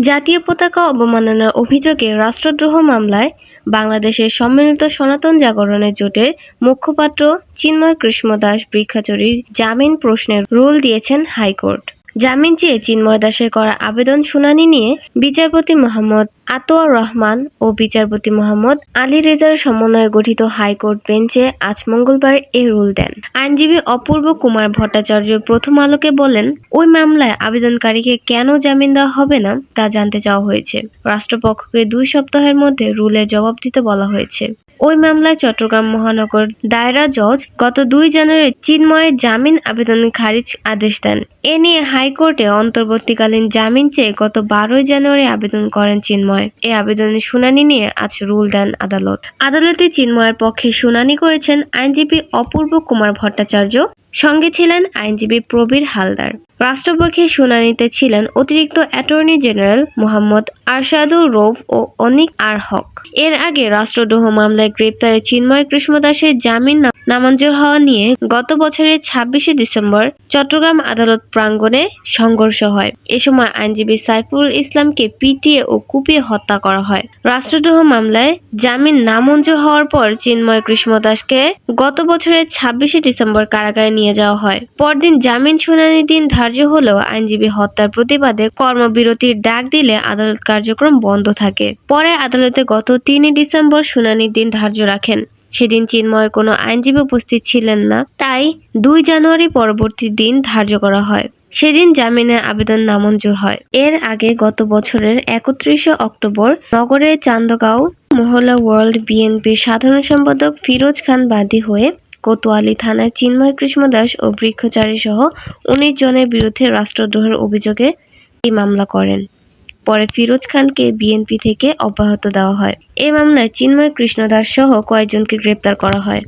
জাতীয় পতাকা অবমাননার অভিযোগে রাষ্ট্রদ্রোহ মামলায় বাংলাদেশের সম্মিলিত সনাতন জাগরণ জোটের মুখপাত্র চিন্ময় কৃষ্ণদাস বৃক্ষাচুরীর জামিন প্রশ্নের রুল দিয়েছেন হাইকোর্ট। জামিন চেয়ে চিন্ময় দাসের করা আবেদন শুনানি নিয়ে বিচারপতি মোহাম্মদ আতোয়ার রহমান ও বিচারপতি মোহাম্মদ আলী রেজার সমন্বয়ে গঠিত হাইকোর্ট বেঞ্চে আজ মঙ্গলবার এ রুল দেন। আইনজীবী অপূর্ব কুমার ভট্টাচার্য প্রথম আলোকে বলেন, ওই মামলায় আবেদনকারীকে কেন জামিন দেওয়া হবে না তা জানতে চাওয়া হয়েছে। রাষ্ট্রপক্ষকে 2 সপ্তাহের মধ্যে রুলের জবাব দিতে বলা হয়েছে। ওই মামলায় চট্টগ্রাম মহানগর দায়রা জজ গত 2 জানুয়ারি চিন্ময়ের জামিন আবেদন খারিজ আদেশ দেন। এ নিয়ে হাইকোর্টে অন্তর্বর্তীকালীন জামিন চেয়ে গত 12 জানুয়ারি আবেদন করেন চিন্ময়। এই আবেদনের শুনানি নিয়ে আজ রুল দেন আদালত। আদালতে চিন্ময়ের পক্ষে শুনানি করেছেন আইনজীবী অপূর্ব কুমার ভট্টাচার্য, সঙ্গে ছিলেন আইনজীবী প্রবীর হালদার। রাষ্ট্রপক্ষের শুনানিতে ছিলেন অতিরিক্ত অ্যাটর্নি জেনারেল মোহাম্মদ আরশাদুর রৌফ ও অনিক আর হক। এর আগে রাষ্ট্রদ্রোহ মামলায় গ্রেপ্তারে চিন্ময় কৃষ্ণদাসের জামিন নামঞ্জুর হওয়া নিয়ে গত বছরের 26শে ডিসেম্বর চট্টগ্রাম আদালত প্রাঙ্গণে সংঘর্ষ হয়। এ সময় আইনজীবী সাইফুল ইসলামকে পিটিয়ে ও কুপিয়ে হত্যা করা হয়। রাষ্ট্রদ্রোহ মামলায় জামিন নামঞ্জুর হওয়ার পর চিন্ময় কৃষ্ণদাসকে গত বছরের 26শে ডিসেম্বর কারাগারে নিয়ে যাওয়া হয়। পরদিন জামিন শুনানির দিন ধার্য হলেও আইনজীবী হত্যার প্রতিবাদে কর্মবিরতির ডাক দিলে আদালত কার্যক্রম বন্ধ থাকে। পরে আদালতে গত 3 ডিসেম্বর শুনানির দিন ধার্য রাখেন। সেদিন চিন্ময়ের কোনো আইনজীবী উপস্থিত ছিলেন না, তাই 2 জানুয়ারি পরবর্তী দিন ধার্য করা হয়। সেদিন জামিনের আবেদন নামঞ্জুর হয়। এর আগে গত বছরের 31শে অক্টোবর নগরের চান্দগাঁও মহল্লা ওয়ার্ল্ড বিএনপির সাধারণ সম্পাদক ফিরোজ খান বাদী হয়ে কোতোয়ালী থানায় চিন্ময় কৃষ্ণদাস ও বৃক্ষচারী সহ 19 জনের বিরুদ্ধে রাষ্ট্রদ্রোহের অভিযোগে এই মামলা করেন। পরে ফিরোজ খানকে বিএনপি থেকে অব্যাহতি দেওয়া হয়। এই মামলায় চিন্ময় কৃষ্ণদাস সহ কয়েকজনকে গ্রেপ্তার করা হয়।